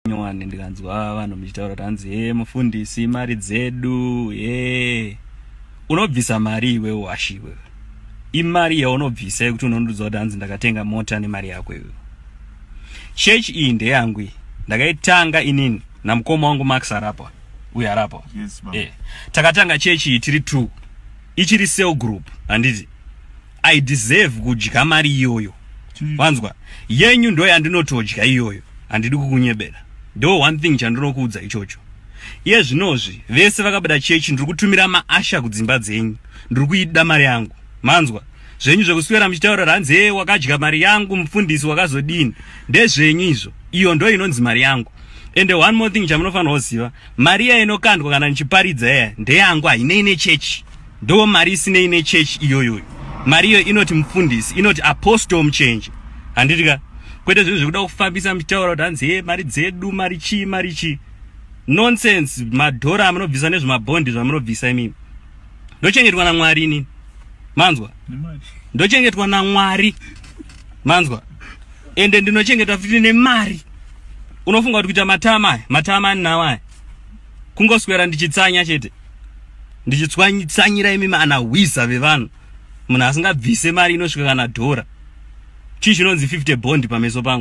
nyowani ndikanzwa vanhu muchitaura tanzi mufundisi mari dzedu unobvisa mari iwe washiwe imari yaunobvisa yekuti unondudza kuti hanzi ndakatenga mota nemari yako iwe. Chechi iyi ndeyangu ndakaitanga inini namukoma wangu Max arapa uya arapa. Yes, takatanga chechi iyi tiri 2 ichiri cell group handiti I deserve kudya mari iyoyo. Wanzwa yenyu ndo yandinotodya iyoyo handidi kukunyebera. Ndo one thing chandinokuudza ichocho. Iye zvinozvi vese vakabada chechi ndiri kutumira maasha kudzimba dzenyu ndiri kuida mari yangu. Manzwa zvenyu zvekuswera muchitaura ranzi wakadya mari yangu mufundisi wakazodini ndezvenyu izvo. Iyo ndo inonzi mari yangu. And one more thing chamunofanira kuziva, mari inokandwa kana nichiparidza ndeyangu haine chechi. Ndo mari isine ine chechi iyoyo. Mari iyo inoti mufundisi, inoti apostle mchange. Handitika kwete zvinhu zvekuda kufambisa muchitaura kuti hanzi mari dzedu mari chi nonsense. Madhora amunobvisa nezvemabondi zvamunobvisa imimi ndochengetwa naMwari inini. Manzwa ndochengetwa naMwari. Manzwa ende ndinochengetwa futi nemari. Unofunga kuti kuita matama nawa kungoswera ndichitsanya chete ndichitsanyira imimi anahwiza vevanhu munhu asingabvise mari inosvika kana dhora chii chinonzi 50 bondi pameso pangu.